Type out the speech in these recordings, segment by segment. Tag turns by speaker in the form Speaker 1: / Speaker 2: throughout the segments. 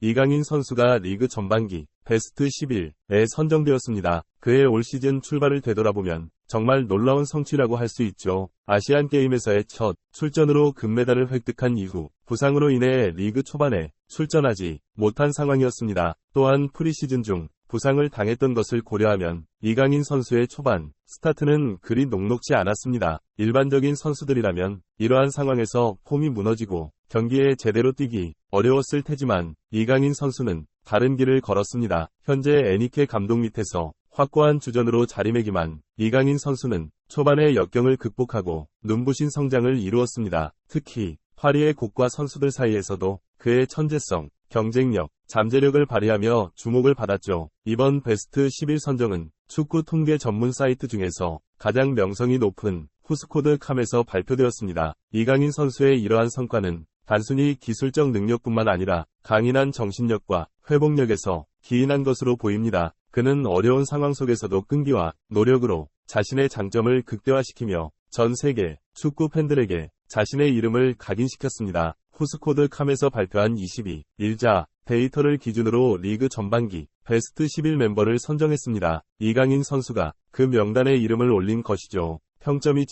Speaker 1: 이강인 선수가 리그 전반기 베스트 11에 선정되었습니다. 그의 올 시즌 출발을 되돌아보면 정말 놀라운 성취라고 할 수 있죠. 아시안게임에서의 첫 출전으로 금메달을 획득한 이후 부상으로 인해 리그 초반에 출전하지 못한 상황이었습니다. 또한 프리시즌 중 부상을 당했던 것을 고려하면 이강인 선수의 초반 스타트는 그리 녹록지 않았습니다. 일반적인 선수들이라면 이러한 상황에서 폼이 무너지고 경기에 제대로 뛰기 어려웠을 테지만 이강인 선수는 다른 길을 걸었습니다. 현재 에니케 감독 밑에서 확고한 주전으로 자리매김한 이강인 선수는 초반의 역경을 극복하고 눈부신 성장을 이루었습니다. 특히 파리의 고가 선수들 사이에서도 그의 천재성, 경쟁력, 잠재력을 발휘하며 주목을 받았죠. 이번 베스트 11 선정은 축구 통계 전문 사이트 중에서 가장 명성이 높은 후스코드캄에서 발표되었습니다. 이강인 선수의 이러한 성과는 단순히 기술적 능력뿐만 아니라 강인한 정신력과 회복력에서 기인한 것으로 보입니다. 그는 어려운 상황 속에서도 끈기와 노력으로 자신의 장점을 극대화시키며 전 세계 축구 팬들에게 자신의 이름을 각인시켰습니다. 후스코드캄에서 발표한 22일자 데이터를 기준으로 리그 전반기 베스트 11 멤버를 선정했습니다. 이강인 선수가 그 명단에 이름을 올린 것이죠. 평점이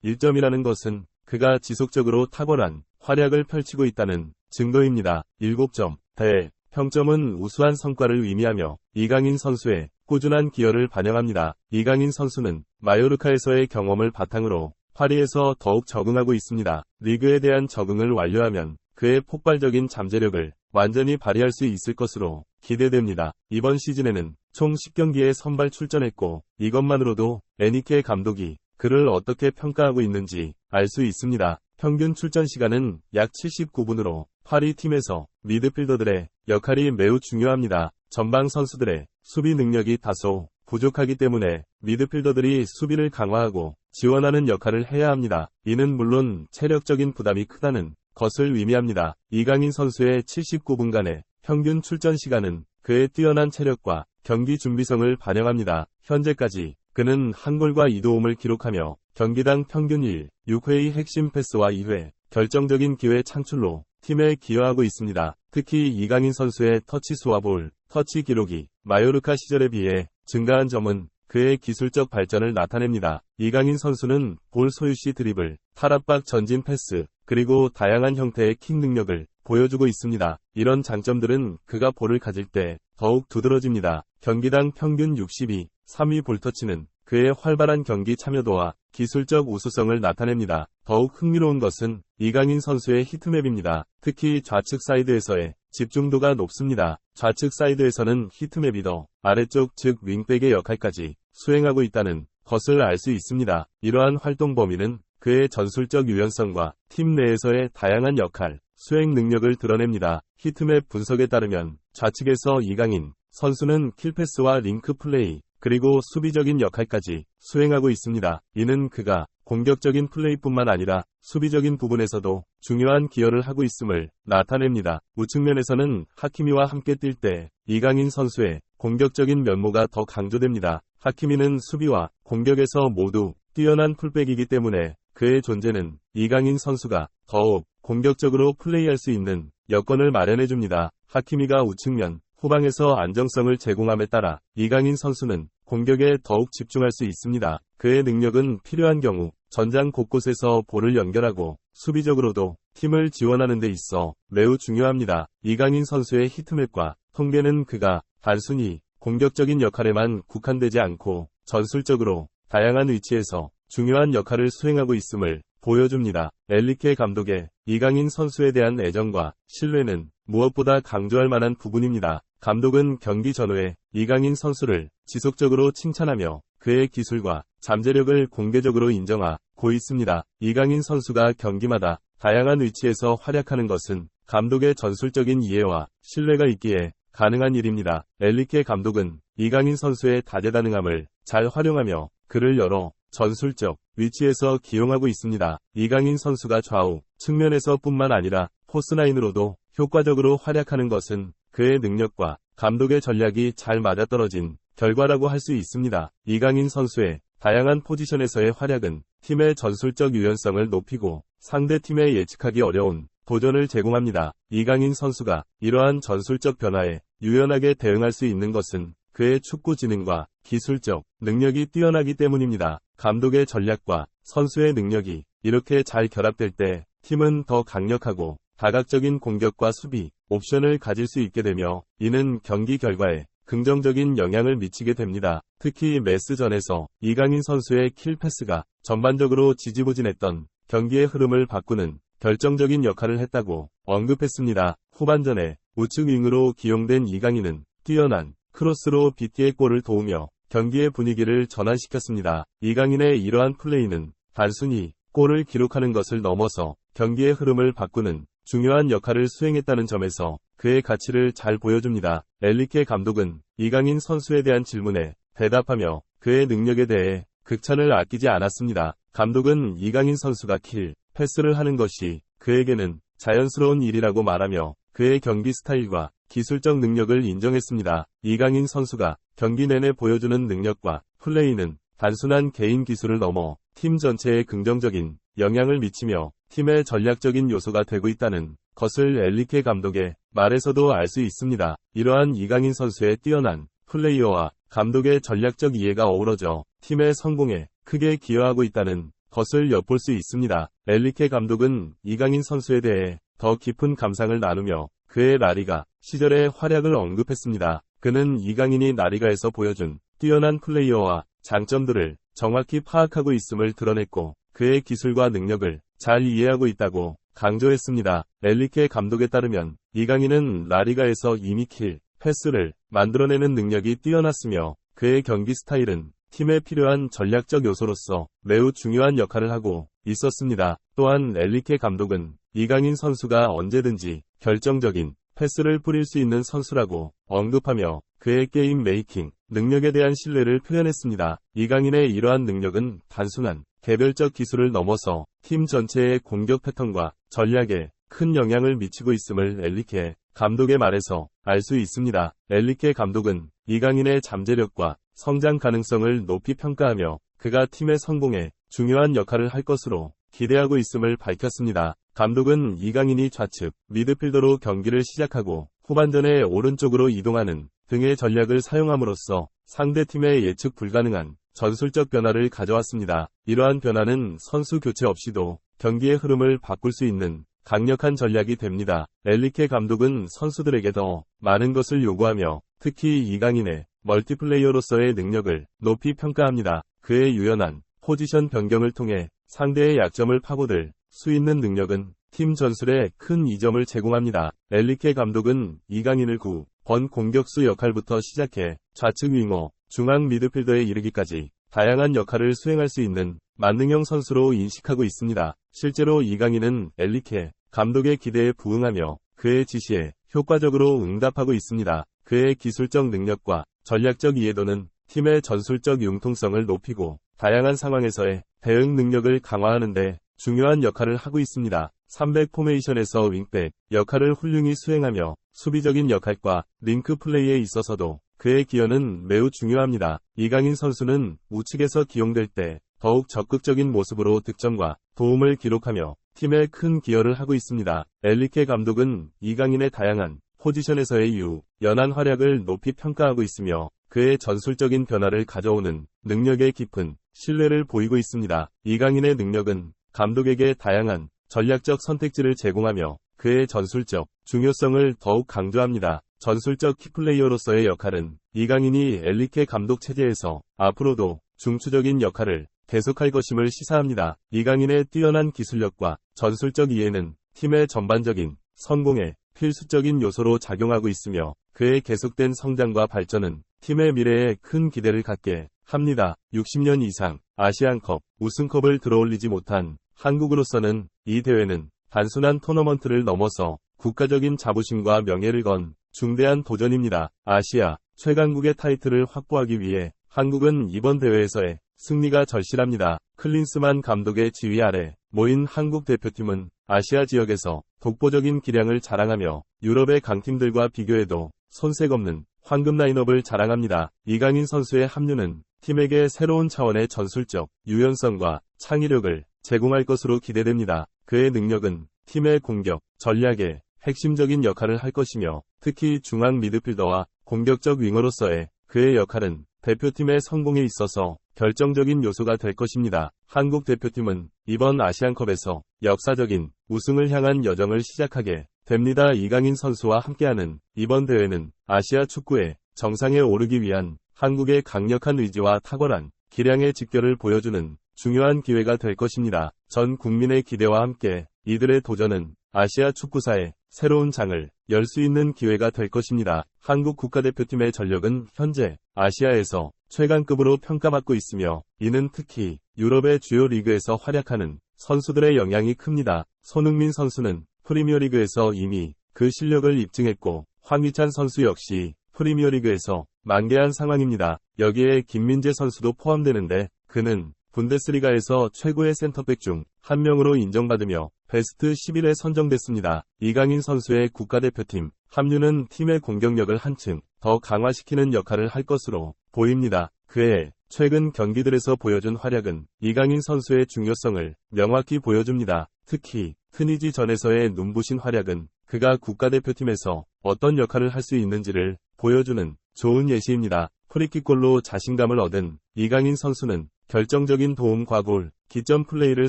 Speaker 1: 1점이라는 것은 그가 지속적으로 탁월한 활약을 펼치고 있다는 증거입니다. 7점 대 평점은 우수한 성과를 의미하며 이강인 선수의 꾸준한 기여를 반영합니다. 이강인 선수는 마요르카에서의 경험을 바탕으로 파리에서 더욱 적응하고 있습니다. 리그에 대한 적응을 완료하면 그의 폭발적인 잠재력을 완전히 발휘할 수 있을 것으로 기대됩니다. 이번 시즌에는 총 10경기에 선발 출전했고 이것만으로도 에니케 감독이 그를 어떻게 평가하고 있는지 알 수 있습니다. 평균 출전 시간은 약 79분으로 파리 팀에서 미드필더들의 역할이 매우 중요합니다. 전방 선수들의 수비 능력이 다소 부족하기 때문에 미드필더들이 수비를 강화하고 지원하는 역할을 해야 합니다. 이는 물론 체력적인 부담이 크다는 것을 의미합니다. 이강인 선수의 79분간의 평균 출전 시간은 그의 뛰어난 체력과 경기 준비성을 반영합니다. 현재까지 그는 한 골과 2도움을 기록하며 경기당 평균 6회의 핵심 패스와 2회 결정적인 기회 창출로 팀에 기여하고 있습니다. 특히 이강인 선수의 터치 수와 볼, 터치 기록이 마요르카 시절에 비해 증가한 점은 그의 기술적 발전을 나타냅니다. 이강인 선수는 볼 소유 시 드리블, 탈압박 전진 패스, 그리고 다양한 형태의 킥 능력을 보여주고 있습니다. 이런 장점들은 그가 볼을 가질 때 더욱 두드러집니다. 경기당 평균 62, 3위 볼터치는 그의 활발한 경기 참여도와 기술적 우수성을 나타냅니다. 더욱 흥미로운 것은 이강인 선수의 히트맵입니다. 특히 좌측 사이드에서의 집중도가 높습니다. 좌측 사이드에서는 히트맵이 더 아래쪽 즉 윙백의 역할까지 수행하고 있다는 것을 알 수 있습니다. 이러한 활동 범위는 그의 전술적 유연성과 팀 내에서의 다양한 역할, 수행 능력을 드러냅니다. 히트맵 분석에 따르면 좌측에서 이강인 선수는 킬패스와 링크 플레이, 그리고 수비적인 역할까지 수행하고 있습니다. 이는 그가 공격적인 플레이뿐만 아니라 수비적인 부분에서도 중요한 기여를 하고 있음을 나타냅니다. 우측면에서는 하키미와 함께 뛸 때 이강인 선수의 공격적인 면모가 더 강조됩니다. 하키미는 수비와 공격에서 모두 뛰어난 풀백이기 때문에 그의 존재는 이강인 선수가 더욱 공격적으로 플레이할 수 있는 여건을 마련해줍니다. 하키미가 우측면, 후방에서 안정성을 제공함에 따라 이강인 선수는 공격에 더욱 집중할 수 있습니다. 그의 능력은 필요한 경우 전장 곳곳에서 볼을 연결하고 수비적으로도 팀을 지원하는 데 있어 매우 중요합니다. 이강인 선수의 히트맵과 통계는 그가 단순히 공격적인 역할에만 국한되지 않고 전술적으로 다양한 위치에서 중요한 역할을 수행하고 있음을 보여줍니다. 엔리케 감독의 이강인 선수에 대한 애정과 신뢰는 무엇보다 강조할 만한 부분입니다. 감독은 경기 전후에 이강인 선수를 지속적으로 칭찬하며 그의 기술과 잠재력을 공개적으로 인정하고 있습니다. 이강인 선수가 경기마다 다양한 위치에서 활약하는 것은 감독의 전술적인 이해와 신뢰가 있기에 가능한 일입니다. 엔리케 감독은 이강인 선수의 다재다능함을 잘 활용하며 그를 여러 전술적 위치에서 기용하고 있습니다. 이강인 선수가 좌우 측면에서 뿐만 아니라 포스나인으로도 효과적으로 활약하는 것은 그의 능력과 감독의 전략이 잘 맞아떨어진 결과라고 할 수 있습니다. 이강인 선수의 다양한 포지션에서의 활약은 팀의 전술적 유연성을 높이고 상대 팀의 예측하기 어려운 도전을 제공합니다. 이강인 선수가 이러한 전술적 변화에 유연하게 대응할 수 있는 것은 그의 축구 지능과 기술적 능력이 뛰어나기 때문입니다. 감독의 전략과 선수의 능력이 이렇게 잘 결합될 때 팀은 더 강력하고 다각적인 공격과 수비 옵션을 가질 수 있게 되며 이는 경기 결과에 긍정적인 영향을 미치게 됩니다. 특히 메스전에서 이강인 선수의 킬 패스가 전반적으로 지지부진했던 경기의 흐름을 바꾸는 결정적인 역할을 했다고 언급했습니다. 후반전에 우측 윙으로 기용된 이강인은 뛰어난 크로스로 BT의 골을 도우며 경기의 분위기를 전환시켰습니다. 이강인의 이러한 플레이는 단순히 골을 기록하는 것을 넘어서 경기의 흐름을 바꾸는 중요한 역할을 수행했다는 점에서 그의 가치를 잘 보여줍니다. 엔리케 감독은 이강인 선수에 대한 질문에 대답하며 그의 능력에 대해 극찬을 아끼지 않았습니다. 감독은 이강인 선수가 킬, 패스를 하는 것이 그에게는 자연스러운 일이라고 말하며 그의 경기 스타일과 기술적 능력을 인정했습니다. 이강인 선수가 경기 내내 보여주는 능력과 플레이는 단순한 개인 기술을 넘어 팀 전체에 긍정적인 영향을 미치며 팀의 전략적인 요소가 되고 있다는 것을 엔리케 감독의 말에서도 알 수 있습니다. 이러한 이강인 선수의 뛰어난 플레이어와 감독의 전략적 이해가 어우러져 팀의 성공에 크게 기여하고 있다는 것을 엿볼 수 있습니다. 엔리케 감독은 이강인 선수에 대해 더 깊은 감상을 나누며 그의 라리가 시절의 활약을 언급했습니다. 그는 이강인이 라리가에서 보여준 뛰어난 플레이어와 장점들을 정확히 파악하고 있음을 드러냈고 그의 기술과 능력을 잘 이해하고 있다고 강조했습니다. 엔리케 감독에 따르면 이강인은 라리가에서 이미 킬, 패스를 만들어내는 능력이 뛰어났으며 그의 경기 스타일은 팀에 필요한 전략적 요소로서 매우 중요한 역할을 하고 있었습니다. 또한 엔리케 감독은 이강인 선수가 언제든지 결정적인 패스를 뿌릴 수 있는 선수라고 언급하며 그의 게임 메이킹 능력에 대한 신뢰를 표현했습니다. 이강인의 이러한 능력은 단순한 개별적 기술을 넘어서 팀 전체의 공격 패턴과 전략에 큰 영향을 미치고 있음을 엔리케 감독의 말에서 알 수 있습니다. 엔리케 감독은 이강인의 잠재력과 성장 가능성을 높이 평가하며 그가 팀의 성공에 중요한 역할을 할 것으로 기대하고 있음을 밝혔습니다. 감독은 이강인이 좌측 미드필더로 경기를 시작하고 후반전에 오른쪽으로 이동하는 등의 전략을 사용함으로써 상대팀의 예측 불가능한 전술적 변화를 가져왔습니다. 이러한 변화는 선수 교체 없이도 경기의 흐름을 바꿀 수 있는 강력한 전략이 됩니다. 엔리케 감독은 선수들에게 더 많은 것을 요구하며 특히 이강인의 멀티플레이어로서의 능력을 높이 평가합니다. 그의 유연한 포지션 변경을 통해 상대의 약점을 파고들 수 있는 능력은 팀 전술에 큰 이점을 제공합니다. 엔리케 감독은 이강인을 9번 공격수 역할부터 시작해 좌측 윙어, 중앙 미드필더에 이르기까지 다양한 역할을 수행할 수 있는 만능형 선수로 인식하고 있습니다. 실제로 이강인은 엔리케 감독의 기대에 부응하며 그의 지시에 효과적으로 응답하고 있습니다. 그의 기술적 능력과 전략적 이해도는 팀의 전술적 융통성을 높이고 다양한 상황에서의 대응 능력을 강화하는 데 중요한 역할을 하고 있습니다. 3백 포메이션에서 윙백 역할을 훌륭히 수행하며 수비적인 역할과 링크 플레이에 있어서도 그의 기여는 매우 중요합니다. 이강인 선수는 우측에서 기용될 때 더욱 적극적인 모습으로 득점과 도움을 기록하며 팀에 큰 기여를 하고 있습니다. 엔리케 감독은 이강인의 다양한 포지션에서의 연한 활약을 높이 평가하고 있으며 그의 전술적인 변화를 가져오는 능력에 깊은 신뢰를 보이고 있습니다. 이강인의 능력은 감독에게 다양한 전략적 선택지를 제공하며 그의 전술적 중요성을 더욱 강조합니다. 전술적 키플레이어로서의 역할은 이강인이 엔리케 감독 체제에서 앞으로도 중추적인 역할을 계속할 것임을 시사합니다. 이강인의 뛰어난 기술력과 전술적 이해는 팀의 전반적인 성공에 필수적인 요소로 작용하고 있으며 그의 계속된 성장과 발전은 팀의 미래에 큰 기대를 갖게 합니다. 60년 이상 아시안컵 우승컵을 들어올리지 못한 한국으로서는 이 대회는 단순한 토너먼트를 넘어서 국가적인 자부심과 명예를 건 중대한 도전입니다. 아시아 최강국의 타이틀을 확보하기 위해 한국은 이번 대회에서의 승리가 절실합니다. 클린스만 감독의 지휘 아래 모인 한국 대표팀은 아시아 지역에서 독보적인 기량을 자랑하며 유럽의 강팀들과 비교해도 손색 없는 황금 라인업을 자랑합니다. 이강인 선수의 합류는 팀에게 새로운 차원의 전술적 유연성과 창의력을 제공할 것으로 기대됩니다. 그의 능력은 팀의 공격, 전략에 핵심적인 역할을 할 것이며 특히 중앙 미드필더와 공격적 윙어로서의 그의 역할은 대표팀의 성공에 있어서 결정적인 요소가 될 것입니다. 한국 대표팀은 이번 아시안컵에서 역사적인 우승을 향한 여정을 시작하게 됩니다. 이강인 선수와 함께하는 이번 대회는 아시아 축구의 정상에 오르기 위한 한국의 강력한 의지와 탁월한 기량의 직결을 보여주는 중요한 기회가 될 것입니다. 전 국민의 기대와 함께 이들의 도전은 아시아 축구사의 새로운 장을 열 수 있는 기회가 될 것입니다. 한국 국가대표팀의 전력은 현재 아시아에서 최강급으로 평가받고 있으며 이는 특히 유럽의 주요 리그에서 활약하는 선수들의 영향이 큽니다. 손흥민 선수는 프리미어리그에서 이미 그 실력을 입증했고 황희찬 선수 역시 프리미어리그에서 만개한 상황입니다. 여기에 김민재 선수도 포함되는데 그는 분데스리가에서 최고의 센터백 중 한 명으로 인정받으며 베스트 11에 선정됐습니다. 이강인 선수의 국가대표팀 합류는 팀의 공격력을 한층 더 강화시키는 역할을 할 것으로 보입니다. 그의 최근 경기들에서 보여준 활약은 이강인 선수의 중요성을 명확히 보여줍니다. 특히 트니지전에서의 눈부신 활약은 그가 국가대표팀에서 어떤 역할을 할 수 있는지를 보여주는 좋은 예시입니다. 프리킥골로 자신감을 얻은 이강인 선수는 결정적인 도움과 골, 기점 플레이를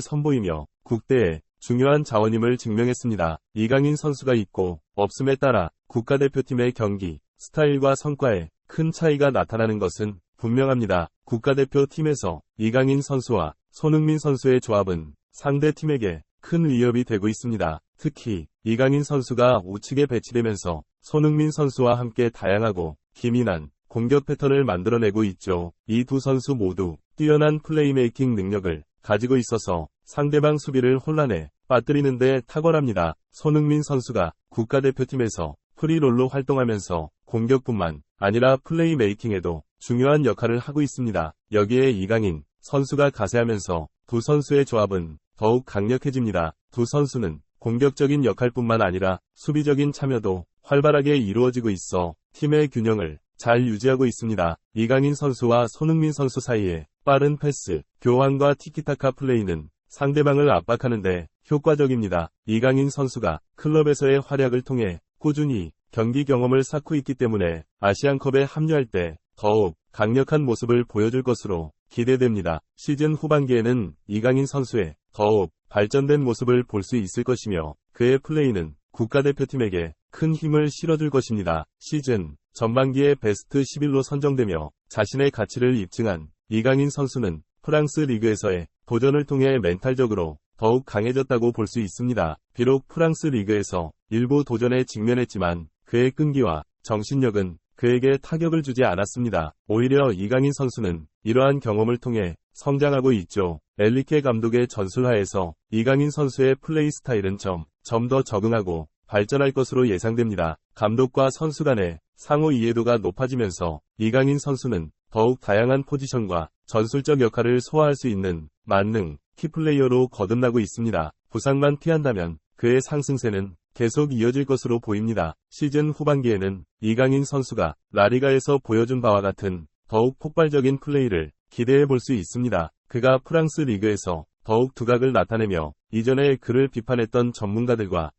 Speaker 1: 선보이며 국대의 중요한 자원임을 증명했습니다. 이강인 선수가 있고 없음에 따라 국가대표팀의 경기, 스타일과 성과에 큰 차이가 나타나는 것은 분명합니다. 국가대표팀에서 이강인 선수와 손흥민 선수의 조합은 상대 팀에게 큰 위협이 되고 있습니다. 특히 이강인 선수가 우측에 배치되면서 손흥민 선수와 함께 다양하고 기민한 공격 패턴을 만들어내고 있죠. 이 두 선수 모두 뛰어난 플레이메이킹 능력을 가지고 있어서 상대방 수비를 혼란에 빠뜨리는데 탁월합니다. 손흥민 선수가 국가대표팀에서 프리롤로 활동하면서 공격뿐만 아니라 플레이메이킹에도 중요한 역할을 하고 있습니다. 여기에 이강인 선수가 가세하면서 두 선수의 조합은 더욱 강력해집니다. 두 선수는 공격적인 역할뿐만 아니라 수비적인 참여도 활발하게 이루어지고 있어 팀의 균형을 잘 유지하고 있습니다. 이강인 선수와 손흥민 선수 사이에 빠른 패스, 교환과 티키타카 플레이는 상대방을 압박하는 데 효과적입니다. 이강인 선수가 클럽에서의 활약을 통해 꾸준히 경기 경험을 쌓고 있기 때문에 아시안컵에 합류할 때 더욱 강력한 모습을 보여줄 것으로 기대됩니다. 시즌 후반기에는 이강인 선수의 더욱 발전된 모습을 볼 수 있을 것이며 그의 플레이는 국가대표팀에게 큰 힘을 실어줄 것입니다. 시즌 전반기에 베스트 11로 선정되며 자신의 가치를 입증한 이강인 선수는 프랑스 리그에서의 도전을 통해 멘탈적으로 더욱 강해졌다고 볼 수 있습니다. 비록 프랑스 리그에서 일부 도전에 직면했지만 그의 끈기와 정신력은 그에게 타격을 주지 않았습니다. 오히려 이강인 선수는 이러한 경험을 통해 성장하고 있죠. 엔리케 감독의 전술하에서 이강인 선수의 플레이 스타일은 점 더 적응하고 발전할 것으로 예상됩니다. 감독과 선수 간의 상호 이해도가 높아지면서 이강인 선수는 더욱 다양한 포지션과 전술적 역할을 소화할 수 있는 만능 키플레이어로 거듭나고 있습니다. 부상만 피한다면 그의 상승세는 계속 이어질 것으로 보입니다. 시즌 후반기에는 이강인 선수가 라리가에서 보여준 바와 같은 더욱 폭발적인 플레이를 기대해 볼 수 있습니다. 그가 프랑스 리그에서 더욱 두각을 나타내며 이전에 그를 비판했던 전문가들과